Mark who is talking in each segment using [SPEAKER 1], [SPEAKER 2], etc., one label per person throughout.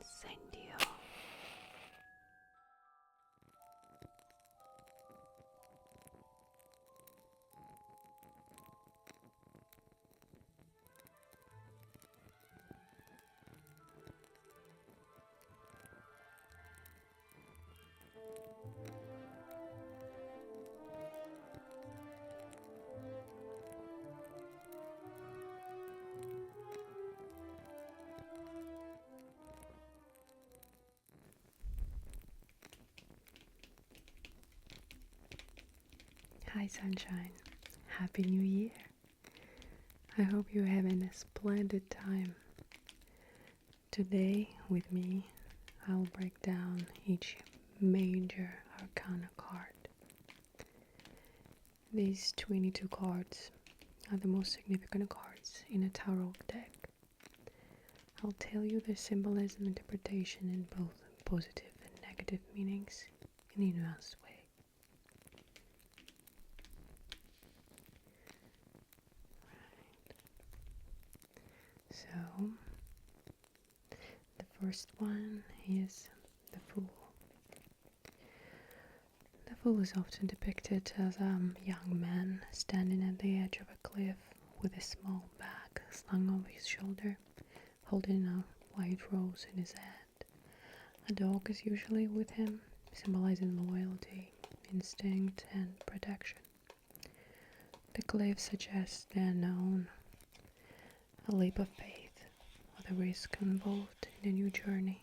[SPEAKER 1] incendio. Hi sunshine, Happy New Year. I hope you're having a splendid time. Today with me, I'll break down each Major Arcana card. These 22 cards are the most significant cards in a tarot deck. I'll tell you their symbolism interpretation in both positive and negative meanings in a nuanced way. So, the first one is the Fool. The Fool is often depicted as a young man standing at the edge of a cliff with a small bag slung over his shoulder, holding a white rose in his hand. A dog is usually with him, symbolizing loyalty, instinct, and protection. The cliff suggests the unknown, a leap of faith, or the risk involved in a new journey.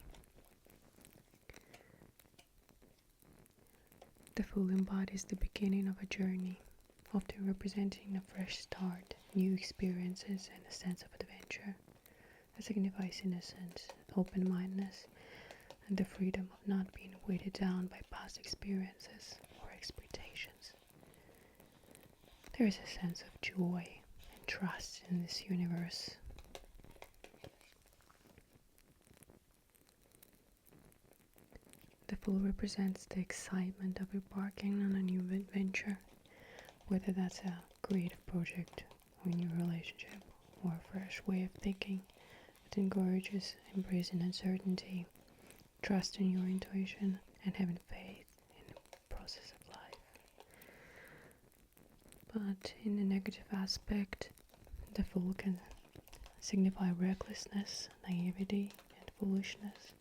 [SPEAKER 1] The Fool embodies the beginning of a journey, often representing a fresh start, new experiences, and a sense of adventure. It signifies innocence, open-mindedness, and the freedom of not being weighted down by past experiences or expectations. There is a sense of joy and trust in this universe. The Fool represents the excitement of embarking on a new adventure, whether that's a creative project or a new relationship or a fresh way of thinking. It encourages embracing uncertainty, trusting your intuition, and having faith in the process of life. But in the negative aspect, the Fool can signify recklessness, naivety, and foolishness.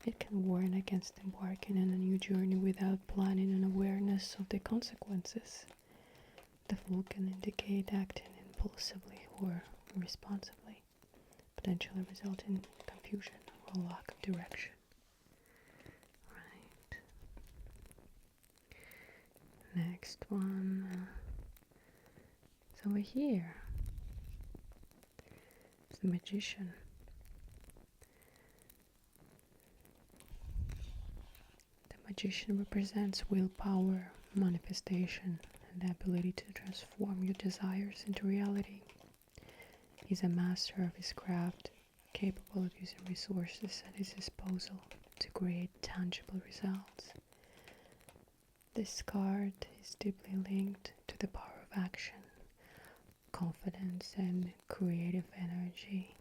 [SPEAKER 1] It can warn against embarking on a new journey without planning and awareness of the consequences. The Fool can indicate acting impulsively or irresponsibly, potentially resulting in confusion or lack of direction. Right. Next one is over here. It's the Magician. Magician represents willpower, manifestation, and the ability to transform your desires into reality. He's a master of his craft, capable of using resources at his disposal to create tangible results. This card is deeply linked to the power of action, confidence, and creative energy.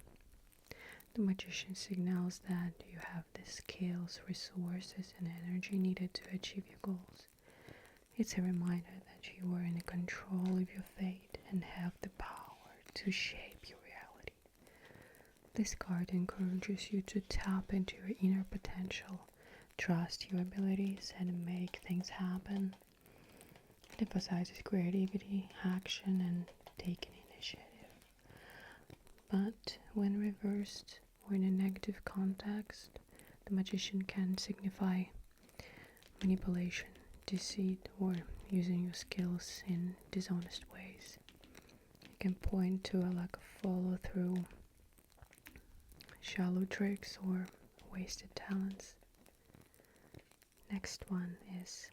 [SPEAKER 1] The Magician signals that you have the skills, resources, and energy needed to achieve your goals. It's a reminder that you are in control of your fate and have the power to shape your reality. This card encourages you to tap into your inner potential, trust your abilities, and make things happen. It emphasizes creativity, action, and taking initiative. But when reversed or in a negative context, the Magician can signify manipulation, deceit, or using your skills in dishonest ways. It can point to a lack of follow-through, shallow tricks, or wasted talents. Next one is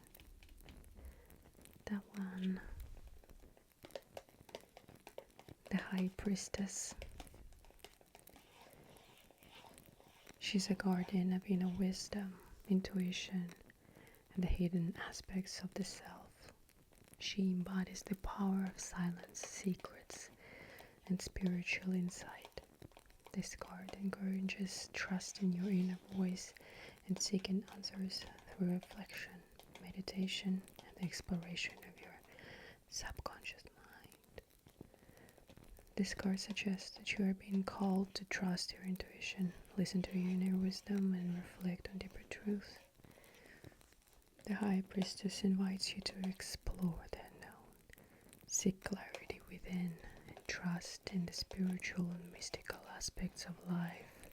[SPEAKER 1] that one, the High Priestess. She's a guardian of inner wisdom, intuition, and the hidden aspects of the self. She embodies the power of silence, secrets, and spiritual insight. This card encourages trust in your inner voice and seeking answers through reflection, meditation, and the exploration of your subconscious mind. This card suggests that you are being called to trust your intuition, listen to your inner wisdom, and reflect on deeper truths. The High Priestess invites you to explore the unknown, seek clarity within, and trust in the spiritual and mystical aspects of life.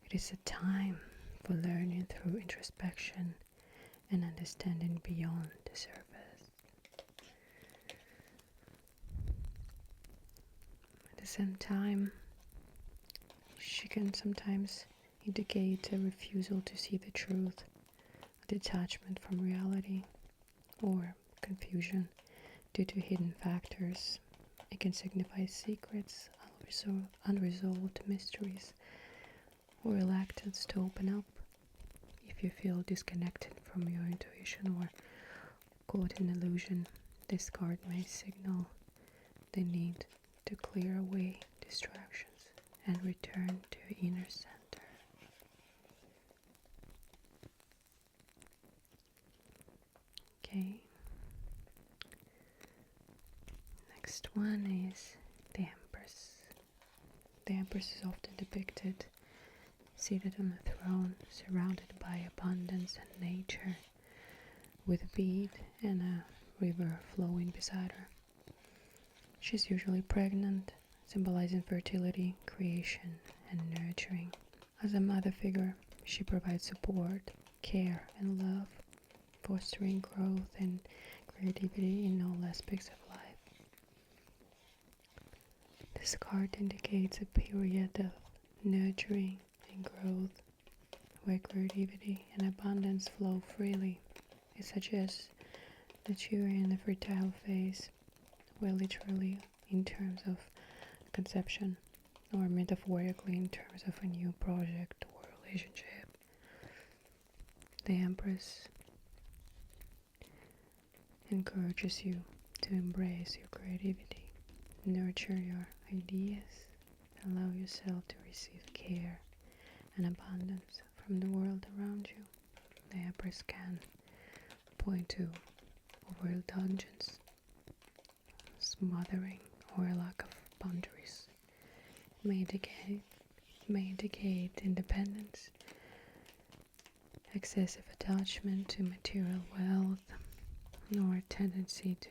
[SPEAKER 1] It is a time for learning through introspection and understanding beyond the surface. At the same time, she can sometimes indicate a refusal to see the truth, a detachment from reality, or confusion due to hidden factors. It can signify secrets, unresolved mysteries, or reluctance to open up. If you feel disconnected from your intuition or caught in illusion, this card may signal the need to clear away distractions and return to your inner center. Okay. Next one is the Empress. The Empress is often depicted seated on a throne, surrounded by abundance and nature, with a bead and a river flowing beside her. She's usually pregnant, symbolizing fertility, creation, and nurturing. As a mother figure, she provides support, care, and love, fostering growth and creativity in all aspects of life. This card indicates a period of nurturing and growth, where creativity and abundance flow freely. It suggests that you are in the fertile phase, where literally in terms of conception, or metaphorically in terms of a new project or relationship. The Empress encourages you to embrace your creativity, nurture your ideas, allow yourself to receive care and abundance from the world around you. The Empress can point to overindulgence, smothering, or a lack of boundaries. May indicate independence, excessive attachment to material wealth, or a tendency to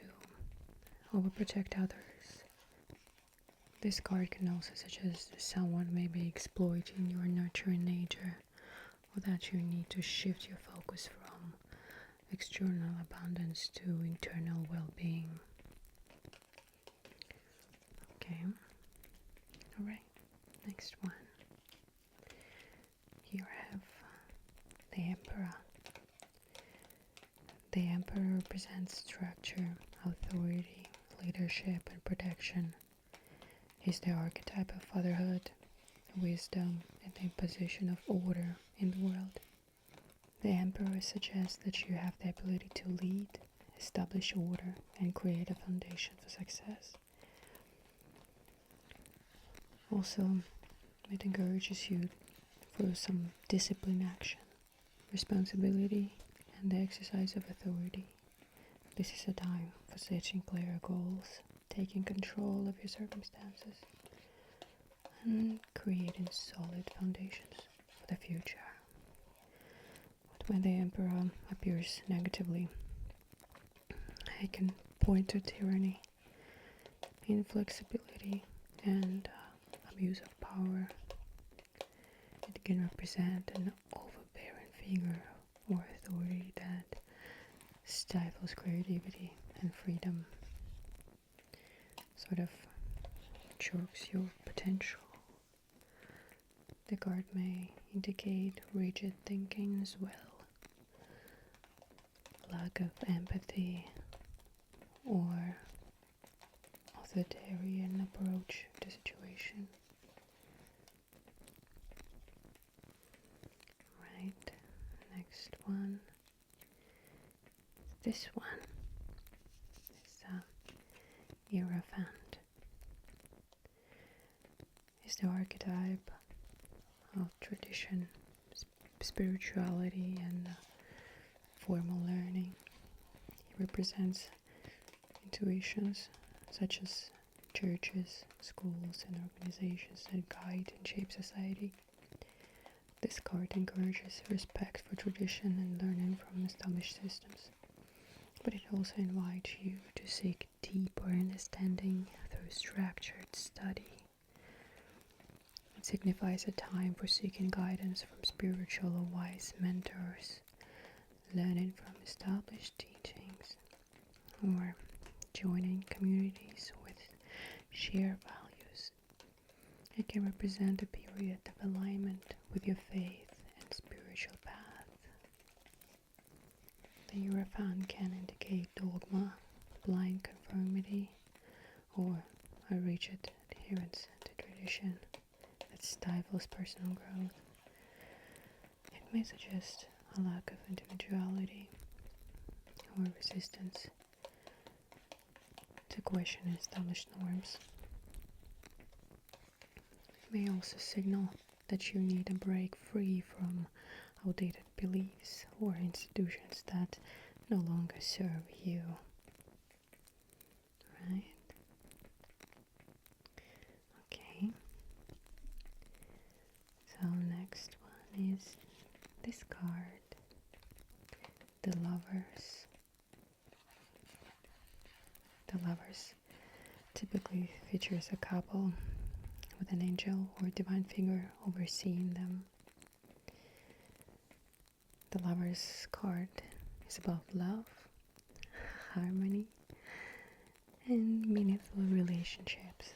[SPEAKER 1] overprotect others. This card can also suggest that someone may be exploiting your nurturing nature, or that you need to shift your focus from external abundance to internal well-being. Okay, alright, next one. Here I have the Emperor. The Emperor represents structure, authority, leadership, and protection. He's the archetype of fatherhood, wisdom, and the imposition of order in the world. The Emperor suggests that you have the ability to lead, establish order, and create a foundation for success. Also, it encourages you for some discipline action, responsibility, and the exercise of authority. This is a time for setting clear goals, taking control of your circumstances, and creating solid foundations for the future. But when the Emperor appears negatively, it can point to tyranny, inflexibility, and abuse of power. It can represent an overbearing figure or authority that stifles creativity and freedom, sort of chokes your potential. The card may indicate rigid thinking as well, lack of empathy, or authoritarian approach to situation. Right, next one. This one is Hierophant. is the archetype of tradition, spirituality, and formal learning. He represents intuitions such as churches, schools, and organizations that guide and shape society. This card encourages respect for tradition and learning from established systems, but it also invites you to seek deeper understanding through structured study. It signifies a time for seeking guidance from spiritual or wise mentors, learning from established teachings, or joining communities with shared values. It can represent a period of alignment with your faith and spiritual path. The Hierophant can indicate dogma, blind conformity, or a rigid adherence to tradition that stifles personal growth. It may suggest a lack of individuality or resistance to question established norms. It may also signal that you need a break free from outdated beliefs or institutions that no longer serve you. Right? Okay. So next one is this card, the Lovers. The Lovers typically features a couple with an angel or divine figure overseeing them. The Lovers card is about love, harmony, and meaningful relationships.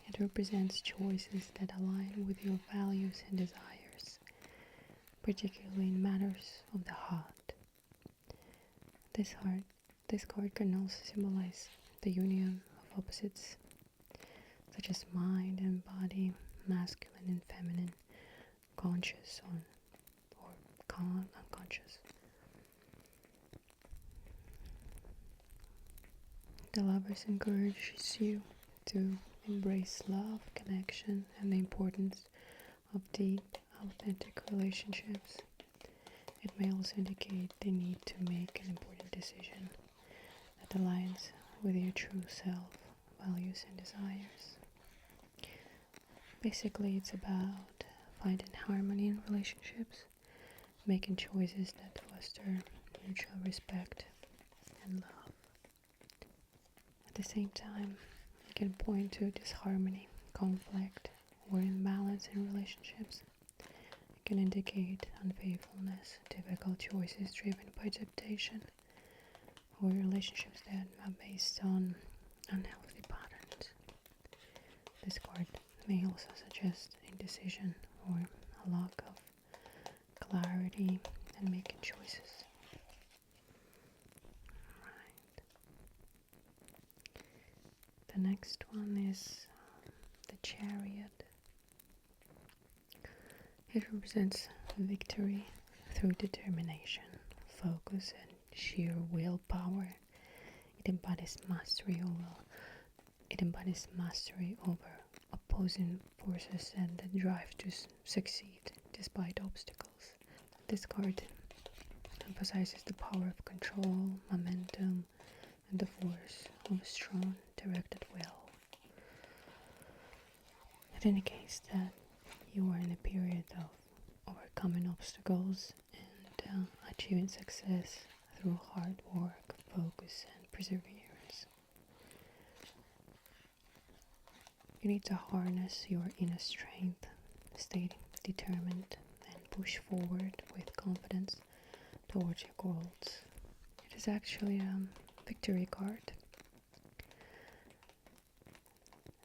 [SPEAKER 1] It represents choices that align with your values and desires, particularly in matters of the heart. This card can also symbolize the union of opposites, such as mind and body, masculine and feminine, conscious or unconscious. The Lovers encourages you to embrace love, connection, and the importance of deep, authentic relationships. It may also indicate the need to make an important decision that aligns with your true self, values, and desires. Basically, it's about finding harmony in relationships, making choices that foster mutual respect and love. At the same time, it can point to disharmony, conflict, or imbalance in relationships. It can indicate unfaithfulness, difficult choices driven by temptation, or relationships that are based on unhealthy patterns. This card may also suggest indecision or a lack of clarity in making choices. Right. The next one is the Chariot. It represents victory through determination, focus, and sheer willpower. It embodies mastery over opposing forces and the drive to succeed despite obstacles. This card emphasizes the power of control, momentum, and the force of a strong, directed will. It indicates that you are in a period of overcoming obstacles and achieving success through hard work, focus, and perseverance. You need to harness your inner strength, stay determined, and push forward with confidence towards your goals. It is actually a victory card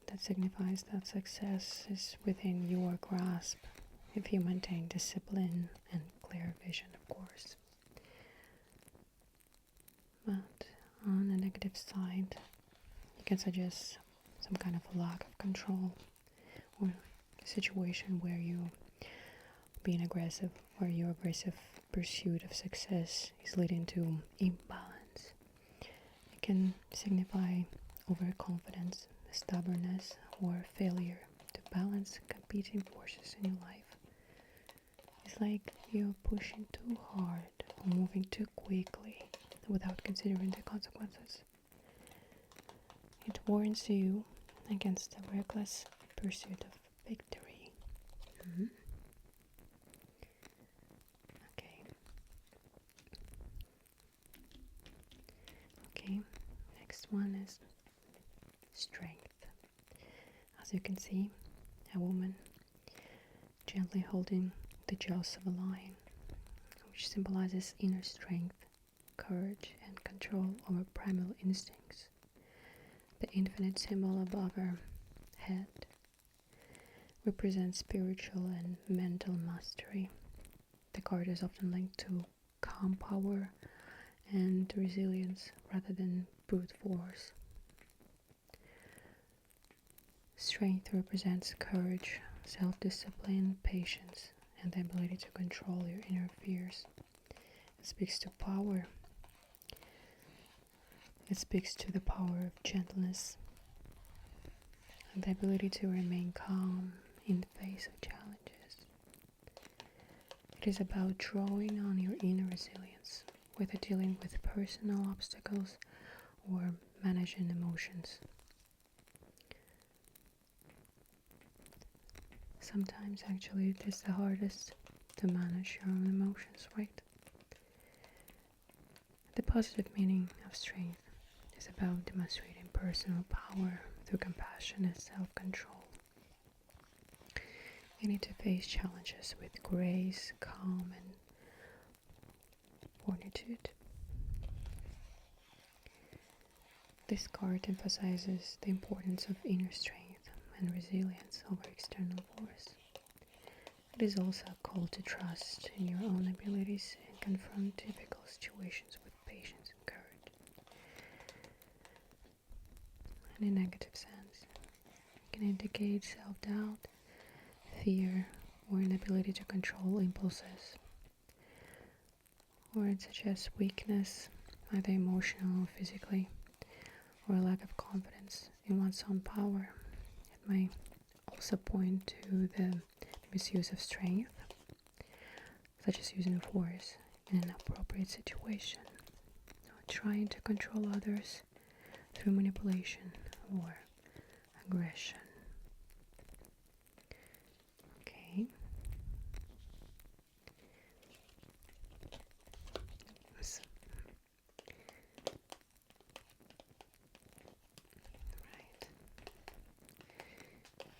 [SPEAKER 1] that signifies that success is within your grasp if you maintain discipline and clear vision, of course. But on the negative side, you can suggest some kind of a lack of control or a situation where you being aggressive or your aggressive pursuit of success is leading to imbalance. It can signify overconfidence, stubbornness, or failure to balance competing forces in your life. It's like you're pushing too hard or moving too quickly without considering the consequences. It warns you against the reckless pursuit of victory. Okay. Okay, next one is strength. As you can see, a woman gently holding the jaws of a lion, which symbolizes inner strength, courage, and control over primal instincts. The infinite symbol above her head represents spiritual and mental mastery. The card is often linked to calm power and resilience rather than brute force. Strength represents courage, self-discipline, patience, and the ability to control your inner fears. It speaks to power. It speaks to the power of gentleness and the ability to remain calm in the face of challenges. It is about drawing on your inner resilience, whether dealing with personal obstacles or managing emotions. Sometimes actually it is the hardest to manage your own emotions, right? The positive meaning of strength is about demonstrating personal power through compassion and self-control. You need to face challenges with grace, calm, and fortitude. This card emphasizes the importance of inner strength and resilience over external force. It is also a call to trust in your own abilities and confront difficult situations with patience and courage. In a negative sense, it can indicate self-doubt, fear, or inability to control impulses. Or it suggests weakness, either emotional or physically, or a lack of confidence in one's own power. It may also point to the misuse of strength, such as using force in an appropriate situation, or trying to control others through manipulation or aggression. Okay. So, right.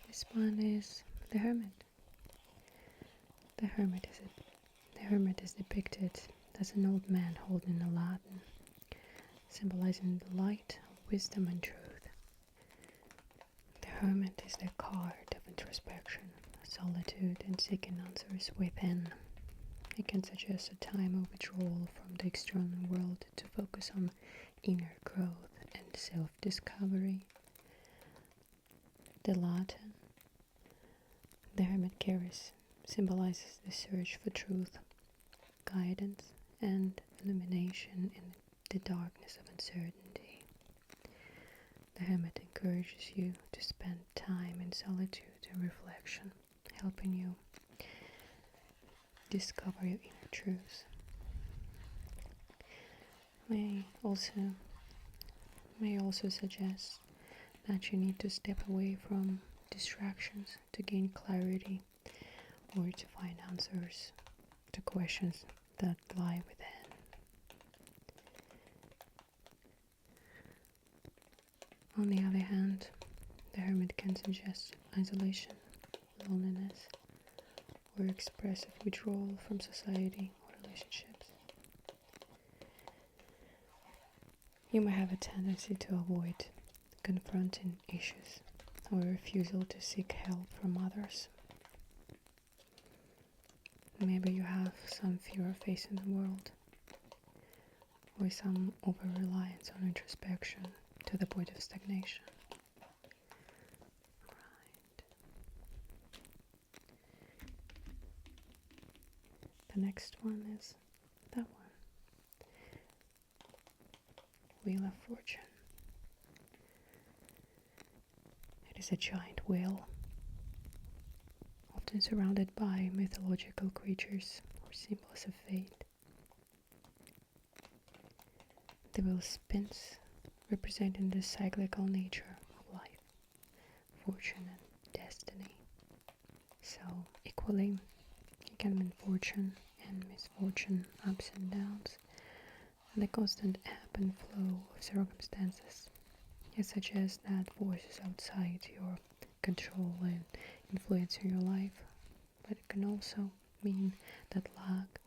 [SPEAKER 1] This one is the Hermit. The Hermit is depicted as an old man holding a lantern, symbolizing the light of wisdom and truth. The Hermit is the card of introspection, solitude, and seeking answers within. It can suggest a time of withdrawal from the external world to focus on inner growth and self-discovery. The lantern the Hermit carries symbolizes the search for truth, guidance, and illumination in the darkness of uncertainty. The Hermit encourages you to spend time in solitude and reflection, helping you discover your inner truths. May also suggest that you need to step away from distractions to gain clarity or to find answers to questions that lie within. On the other hand, the Hermit can suggest isolation, loneliness, or expressive withdrawal from society or relationships. You may have a tendency to avoid confronting issues or a refusal to seek help from others. Maybe you have some fear of facing the world, or some over-reliance on introspection to the point of stagnation. Right. The next one is that one. Wheel of Fortune. It is a giant wheel often surrounded by mythological creatures or symbols of fate. The wheel spins, representing the cyclical nature of life, fortune and destiny. So, equally, it can mean fortune and misfortune, ups and downs, and the constant ebb and flow of circumstances. It suggests that forces outside your control and influencing your life, but it can also mean that luck,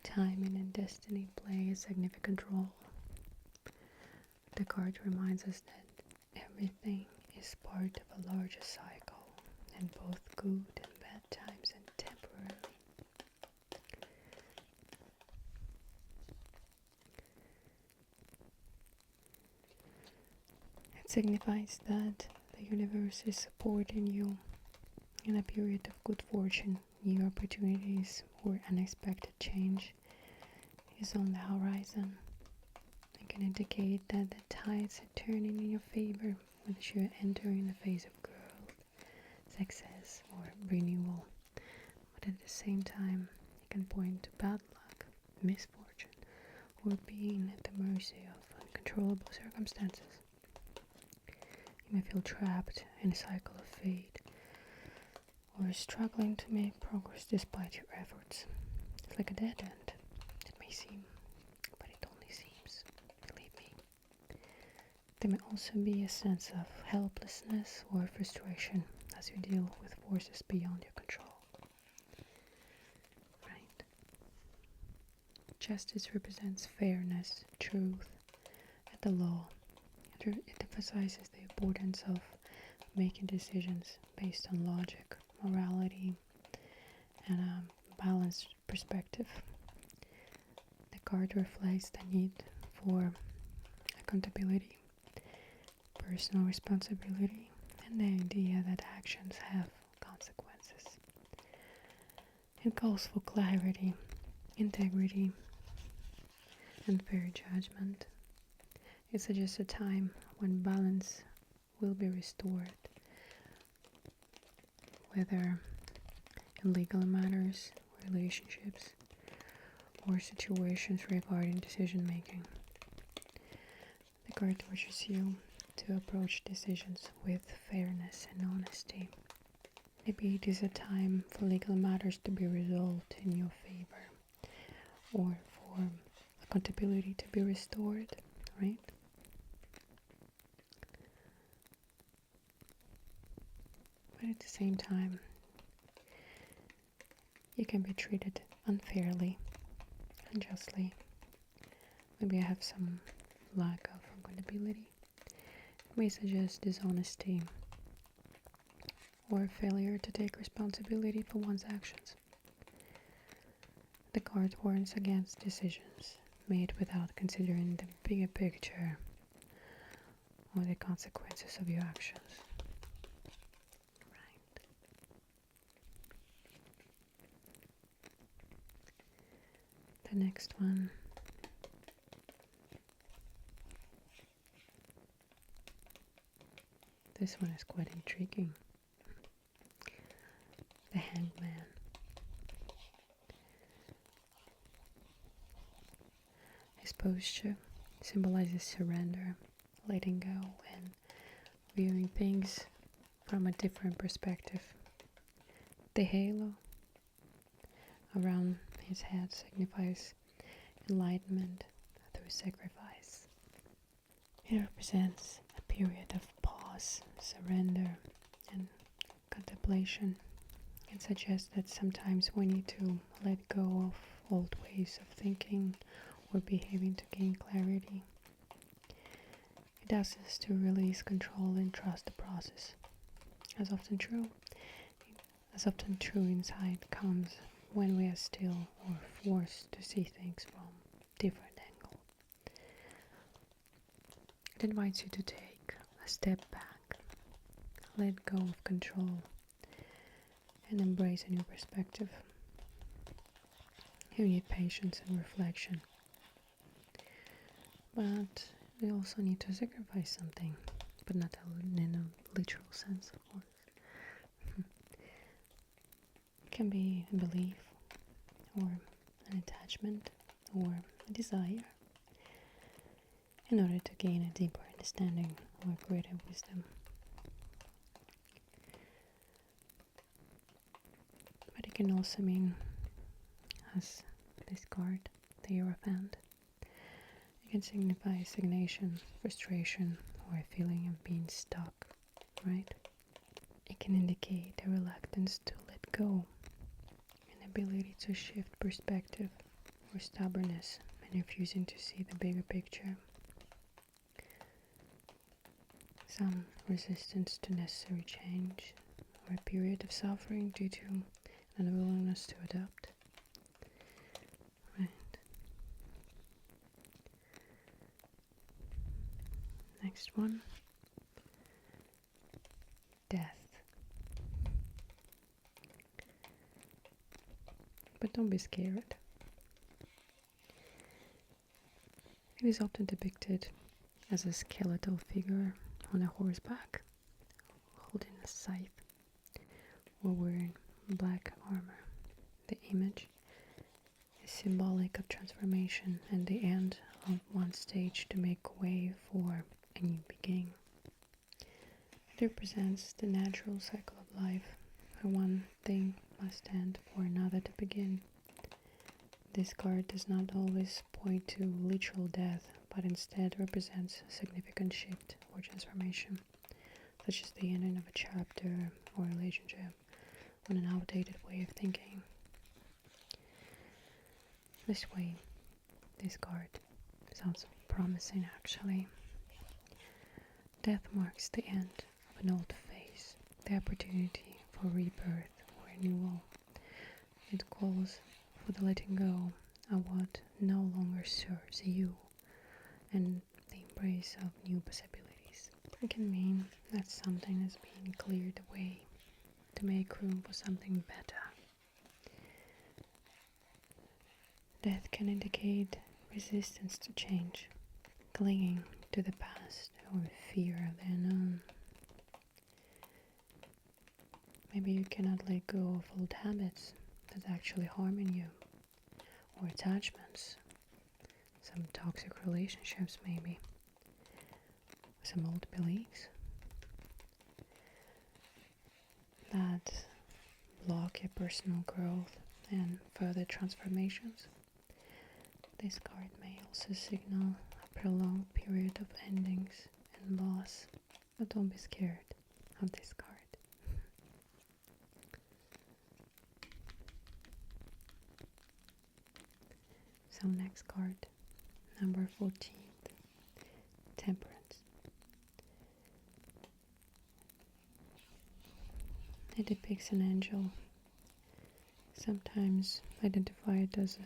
[SPEAKER 1] timing, and destiny play a significant role. The card reminds us that everything is part of a larger cycle, and both good and bad times and temporary. It signifies that the universe is supporting you in a period of good fortune. New opportunities or unexpected change is on the horizon. It can indicate that the tides are turning in your favor, whether you're entering a phase of growth, success, or renewal. But at the same time, it can point to bad luck, misfortune, or being at the mercy of uncontrollable circumstances. You may feel trapped in a cycle of fate, or struggling to make progress despite your efforts. It's like a dead end, it may seem, but it only seems, believe me. There may also be a sense of helplessness or frustration as you deal with forces beyond your control. Right? Justice represents fairness, truth, and the law. It emphasizes the importance of making decisions based on logic, morality, and a balanced perspective. The card reflects the need for accountability, personal responsibility, and the idea that actions have consequences. It calls for clarity, integrity, and fair judgment. It suggests a time when balance will be restored, whether in legal matters, relationships, or situations regarding decision making. The card urges you to approach decisions with fairness and honesty. Maybe it is a time for legal matters to be resolved in your favor, or for accountability to be restored, right? But at the same time, you can be treated unfairly, unjustly. Maybe I have some lack of accountability. It may suggest dishonesty or failure to take responsibility for one's actions. The card warns against decisions made without considering the bigger picture or the consequences of your actions. Right. The next one. This one is quite intriguing. The Hangman. His posture symbolizes surrender, letting go, and viewing things from a different perspective. The halo around his head signifies enlightenment through sacrifice. It represents a period of pause, surrender, and contemplation. It suggests that sometimes we need to let go of old ways of thinking or behaving to gain clarity. It asks us to release control and trust the process. As often true insight comes when we are still or forced to see things from a different angle. It invites you to take a step back, let go of control, and embrace a new perspective. You need patience and reflection, but we also need to sacrifice something, but not in a literal sense, of course. can be a belief, or an attachment, or a desire, in order to gain a deeper understanding or greater wisdom. But it can also mean, as this card, the Hierophant, it can signify stagnation, frustration, or a feeling of being stuck, right? It can indicate a reluctance to let go, an ability to shift perspective, or stubbornness and refusing to see the bigger picture. Some resistance to necessary change, or a period of suffering due to an unwillingness to adapt. Right. Next one. Death. But don't be scared. It is often depicted as a skeletal figure on a horseback, holding a scythe, or wearing black armor. The image is symbolic of transformation and the end of one stage to make way for a new beginning. It represents the natural cycle of life, where one thing must end for another to begin. This card does not always point to literal death, but instead represents a significant shift or transformation, such as the ending of a chapter or a relationship on an outdated way of thinking. This way, this card sounds promising actually. Death marks the end of an old phase, the opportunity for rebirth or renewal. It calls for the letting go of what no longer serves you and the embrace of new possibilities. It can mean that something is being cleared away to make room for something better. Death can indicate resistance to change, clinging to the past, or fear of the unknown. Maybe you cannot let go of old habits that's actually harming you, or attachments, some toxic relationships maybe, some old beliefs that block your personal growth and further transformations. This card may also signal a prolonged period of endings and loss, but don't be scared of this card. So next card, number 14, Temperance. It depicts an angel, sometimes identified as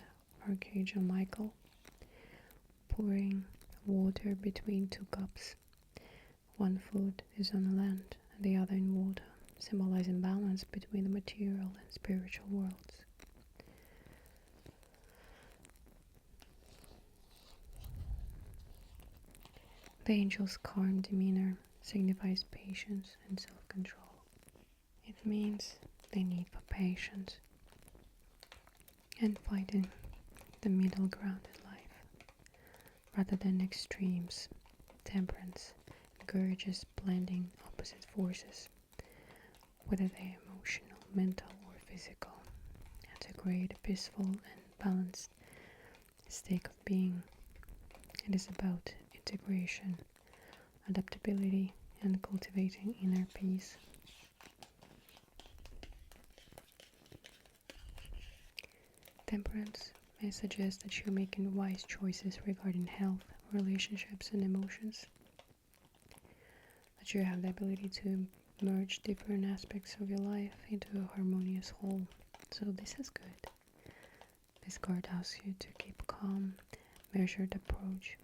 [SPEAKER 1] Archangel Michael, pouring water between two cups. One foot is on the land and the other in water, symbolizing balance between the material and spiritual worlds. The angel's calm demeanor signifies patience and self-control. It means the need for patience and finding the middle ground in life, rather than extremes. Temperance encourages blending opposite forces, whether they are emotional, mental, or physical, and to create a peaceful and balanced state of being. It is about integration, adaptability, and cultivating inner peace. Temperance may suggest that you're making wise choices regarding health, relationships, and emotions. That you have the ability to merge different aspects of your life into a harmonious whole. So this is good. This card asks you to keep calm, measured approach,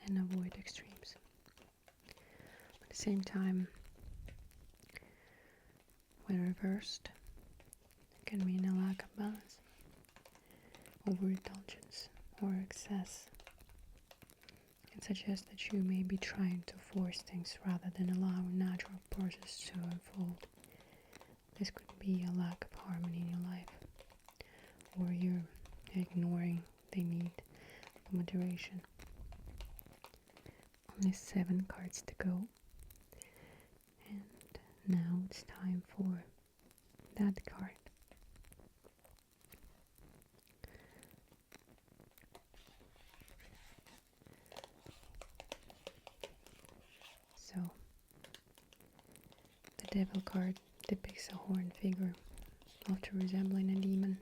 [SPEAKER 1] and avoid extremes. At the same time, when reversed, it can mean a lack of balance, overindulgence, or excess. It can suggest that you may be trying to force things rather than allow a natural process to unfold. This could be a lack of harmony in your life, or you're ignoring the need for moderation. Only 7 cards to go, and now it's time for that card. So, the Devil card depicts a horned figure, often resembling a demon,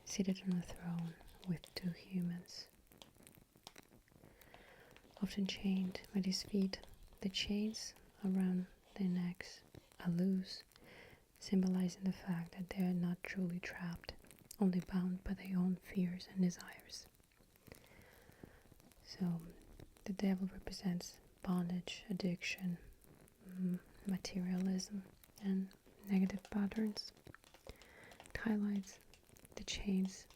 [SPEAKER 1] seated on a throne with 2 humans, often chained at his feet. The chains around their necks are loose, symbolizing the fact that they are not truly trapped, only bound by their own fears and desires. So, the devil represents bondage, addiction, materialism, and negative patterns. It highlights the chains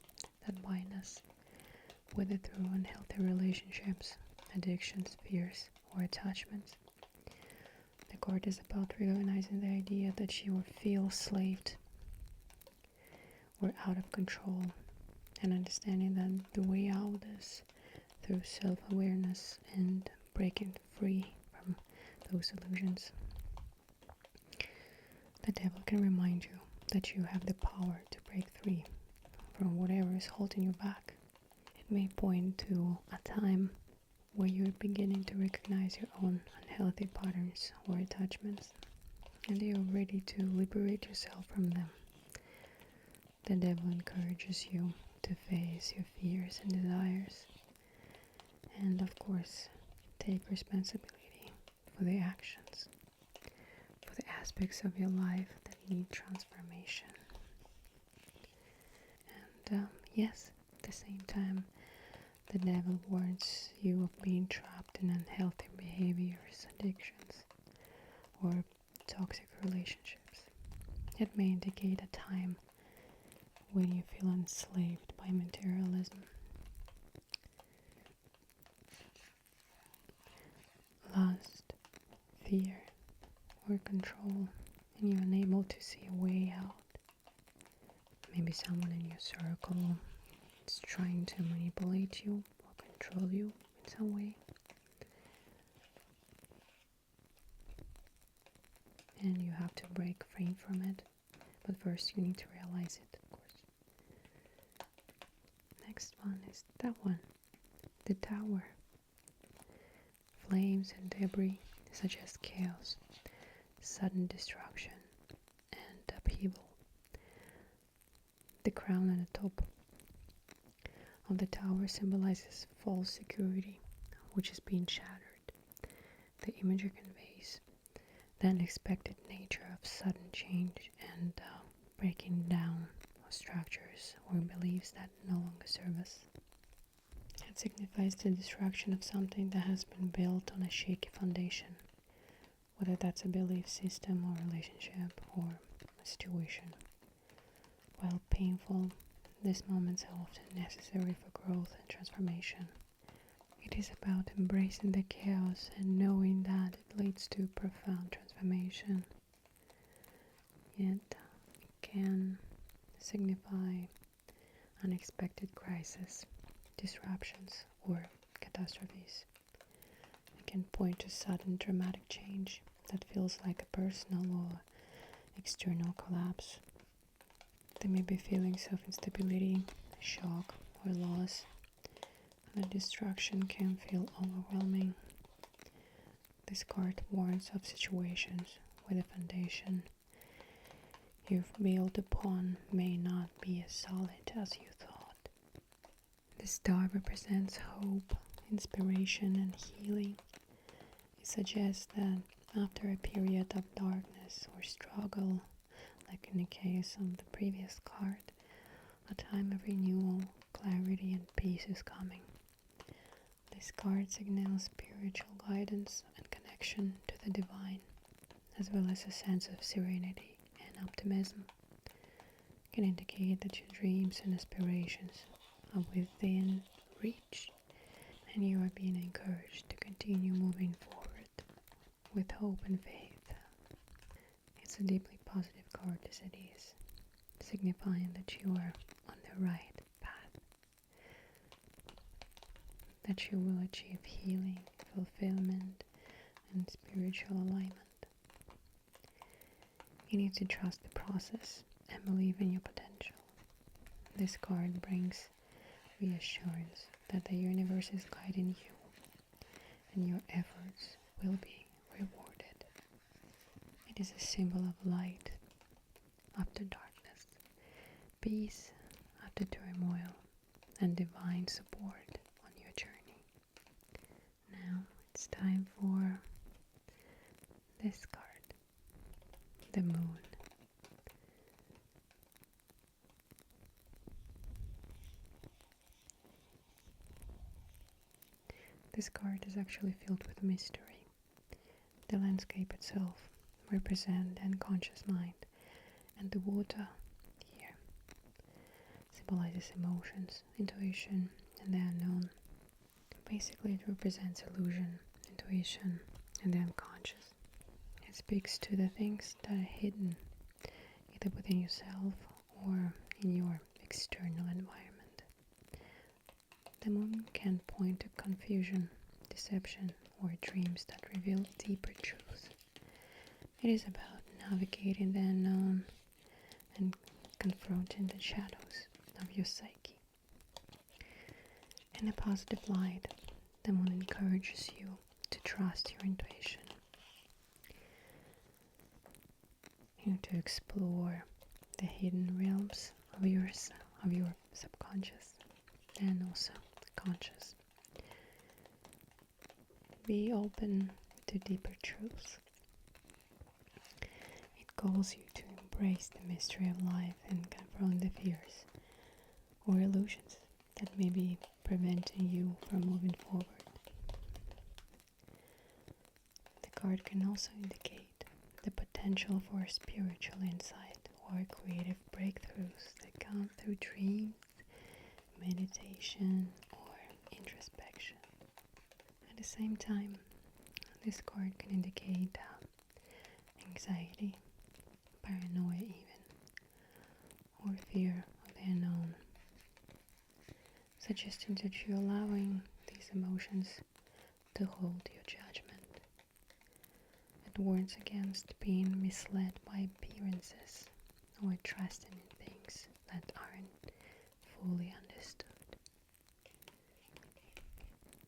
[SPEAKER 1] that bind us, whether through unhealthy relationships, addictions, fears, or attachments. The card is about recognizing the idea that you feel slaved or out of control, and understanding that the way out is through self-awareness and breaking free from those illusions. The devil can remind you that you have the power to break free from whatever is holding you back. It may point to a time where you're beginning to recognize your own unhealthy patterns or attachments, and you're ready to liberate yourself from them. The devil encourages you to face your fears and desires, and of course, take responsibility for the actions, for the aspects of your life that need transformation. And yes, at the same time, the devil warns you of being trapped in unhealthy behaviors, addictions, or toxic relationships. It may indicate a time when you feel enslaved by materialism, lust, fear, or control, and you're unable to see a way out. Maybe someone in your circle is trying to manipulate you or control you in some way. And you have to break free from it, but first you need to realize it, of course. Next one is that one, the Tower. Flames and debris suggest chaos, sudden destruction, and upheaval. The crown at the top of the tower symbolizes false security, which is being shattered. The imagery conveys the unexpected nature of sudden change and breaking down of structures or beliefs that no longer serve us. It signifies the destruction of something that has been built on a shaky foundation, whether that's a belief system or relationship or a situation. While painful, these moments are often necessary for growth and transformation. It is about embracing the chaos and knowing that it leads to profound transformation. Yet, it can signify unexpected crises, disruptions, or catastrophes. It can point to sudden dramatic change that feels like a personal or external collapse. There may be feelings of instability, shock, or loss, and the destruction can feel overwhelming. This card warns of situations where the foundation you've built upon may not be as solid as you thought. The star represents hope, inspiration, and healing. It suggests that after a period of darkness or struggle, like in the case of the previous card, a time of renewal, clarity, and peace is coming. This card signals spiritual guidance and connection to the divine, as well as a sense of serenity and optimism. It can indicate that your dreams and aspirations are within reach, and you are being encouraged to continue moving forward with hope and faith. It It's a deeply positive card as it is, signifying that you are on the right path, that you will achieve healing, fulfillment, and spiritual alignment. You need to trust the process and believe in your potential. This card brings reassurance that the universe is guiding you and your efforts will be rewarded. It is a symbol of light after darkness, peace after turmoil, and divine support on your journey. Now it's time for this card, the moon. This card is actually filled with mystery. The landscape itself represents the unconscious mind, and the water here symbolizes emotions, intuition, and the unknown. Basically, it represents illusion, intuition, and the unconscious. It speaks to the things that are hidden, either within yourself or in your external environment. The moon can point to confusion, deception, or dreams that reveal deeper truths. It is about navigating the unknown and confronting the shadows of your psyche. In a positive light, the moon encourages you to trust your intuition, to explore the hidden realms of your subconscious and also conscious. Be open to deeper truths. It calls you to embrace the mystery of life and confront the fears or illusions that may be preventing you from moving forward. The card can also indicate the potential for spiritual insight or creative breakthroughs that come through dreams, meditation, or introspection. At the same time, this card can indicate anxiety, paranoia even, or fear of the unknown, suggesting that you're allowing these emotions to hold your judgment. It warns against being misled by appearances or trusting in things that aren't fully understood.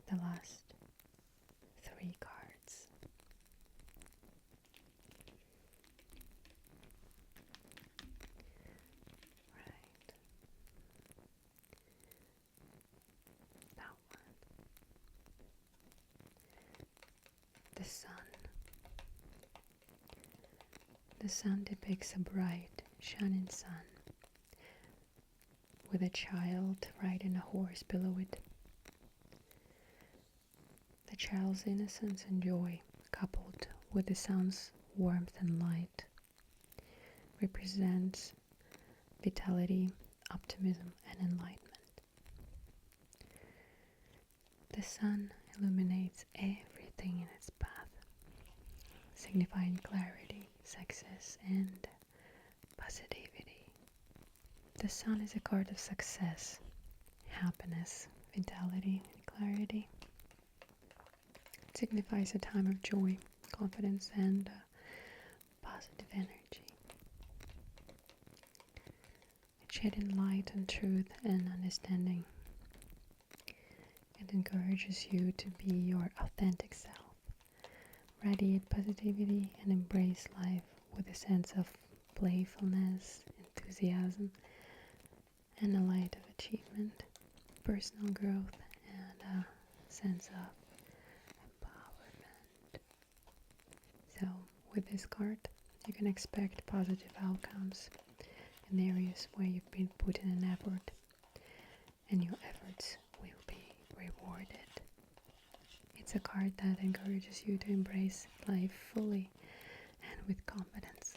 [SPEAKER 1] The last 3 cards. Right. That one. The sun. The sun depicts a bright, shining sun with a child riding a horse below it. The child's innocence and joy, coupled with the sun's warmth and light, represents vitality, optimism, and enlightenment. The sun illuminates everything in its path, signifying clarity, success, and positivity. The sun is a card of success, happiness, vitality, and clarity. It signifies a time of joy, confidence, and positive energy. It's shedding light on truth and understanding. It encourages you to be your authentic self, radiate positivity, and embrace life with a sense of playfulness, enthusiasm, and a light of achievement, personal growth, and a sense of empowerment. So, with this card, you can expect positive outcomes in areas where you've been putting an effort, and your efforts will be rewarded. It's a card that encourages you to embrace life fully and with confidence.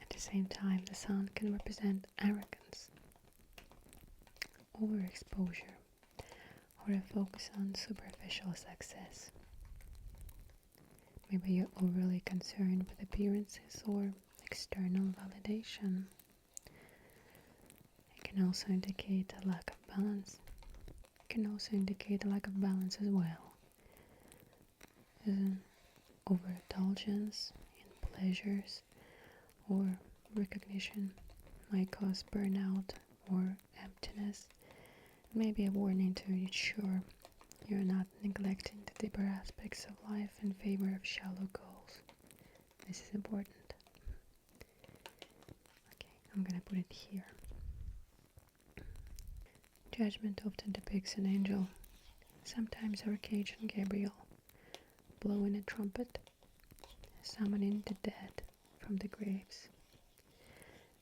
[SPEAKER 1] At the same time, the sun can represent arrogance, overexposure, or a focus on superficial success. Maybe you're overly concerned with appearances or external validation. It can also indicate a lack of balance. It can also indicate a lack of balance as well. As an overindulgence in pleasures or recognition might cause burnout or emptiness. Maybe a warning to ensure you're not neglecting the deeper aspects of life in favor of shallow goals. This is important. Okay, I'm gonna put it here. Judgment often depicts an angel, sometimes Archangel Gabriel, blowing a trumpet, summoning the dead from the graves.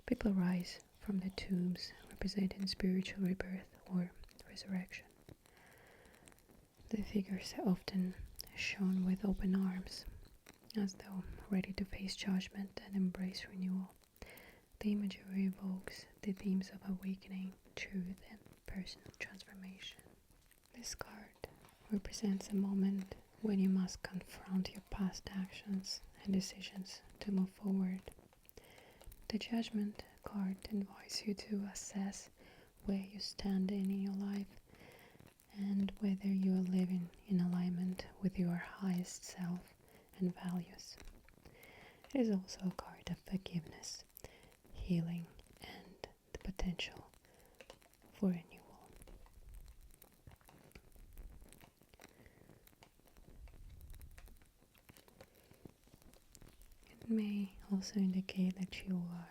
[SPEAKER 1] People rise from the tombs, representing spiritual rebirth or resurrection. The figures are often shown with open arms, as though ready to face judgment and embrace renewal. The imagery evokes the themes of awakening, truth, and personal transformation. This card represents a moment when you must confront your past actions and decisions to move forward. The Judgment card invites you to assess where you stand in your life and whether you are living in alignment with your highest self and values. It is also a card of forgiveness, healing, and the potential for renewal. It may also indicate that you are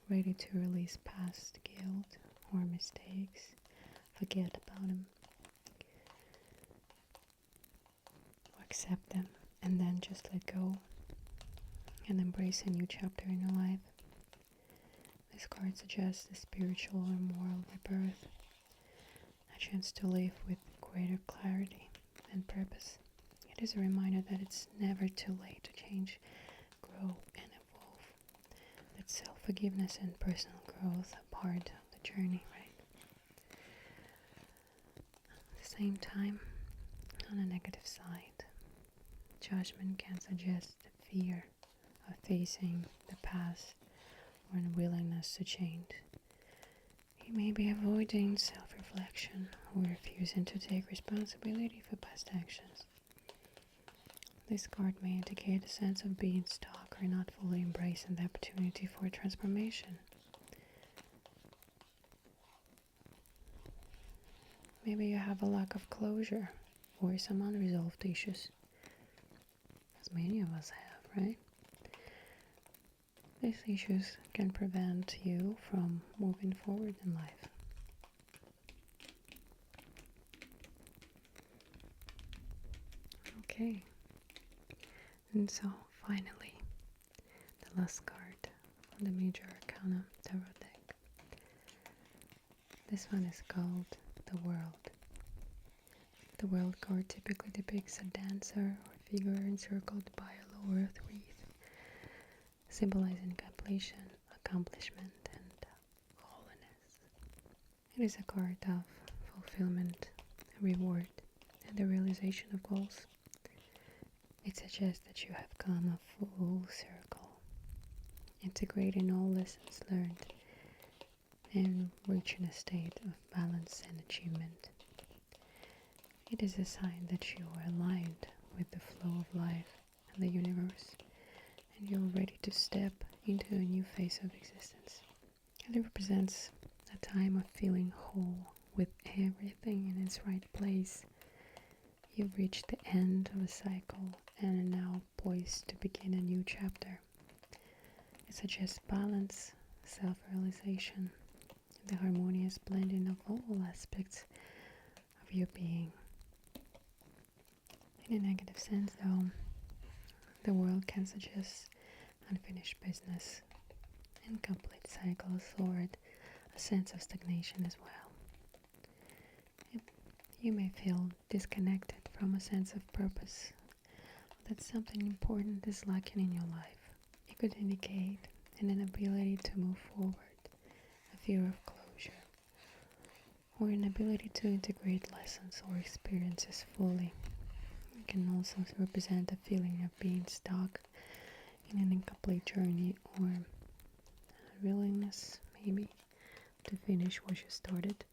[SPEAKER 1] ready to release past guilt or mistakes, forget about them, or accept them, and then just let go and embrace a new chapter in your life. This card suggests a spiritual or moral rebirth, a chance to live with greater clarity and purpose. It is a reminder that it's never too late to change, grow, and evolve. That self-forgiveness and personal growth are part of the journey, right? At the same time, on a negative side, judgment can suggest the fear of facing the past or unwillingness to change. You may be avoiding self-reflection or refusing to take responsibility for past actions. This card may indicate a sense of being stuck or not fully embracing the opportunity for transformation. Maybe you have a lack of closure or some unresolved issues, as many of us have, right? These issues can prevent you from moving forward in life. Okay, and so finally, the last card on the Major Arcana Tarot deck. This one is called the World. The World card typically depicts a dancer or figure encircled by a low earth wreath, symbolizing completion, accomplishment, and holiness. It is a card of fulfillment, reward, and the realization of goals. It suggests that you have come a full circle, integrating all lessons learned and reaching a state of balance and achievement. It is a sign that you are aligned with the flow of life and the universe, and you're ready to step into a new phase of existence. And it represents a time of feeling whole with everything in its right place. You've reached the end of a cycle and are now poised to begin a new chapter. It suggests balance, self-realization, and the harmonious blending of all aspects of your being. In a negative sense, though, the World can suggest unfinished business, incomplete cycles, or a sense of stagnation as well. You may feel disconnected from a sense of purpose, that something important is lacking in your life. It could indicate an inability to move forward, a fear of closure, or an ability to integrate lessons or experiences fully. It can also represent a feeling of being stuck in an incomplete journey, or a willingness maybe to finish what you started.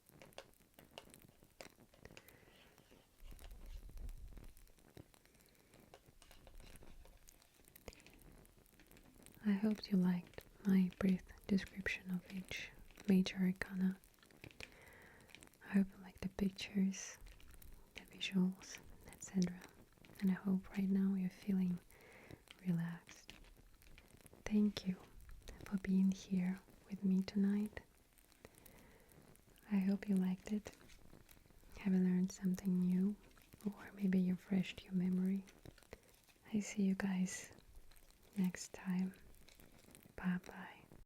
[SPEAKER 1] I hope you liked my brief description of each major arcana. I hope you like the pictures, the visuals, etc. And I hope right now you're feeling relaxed. Thank you for being here with me tonight. I hope you liked it. Have you learned something new? Or maybe you refreshed your memory. I see you guys next time. Bye bye.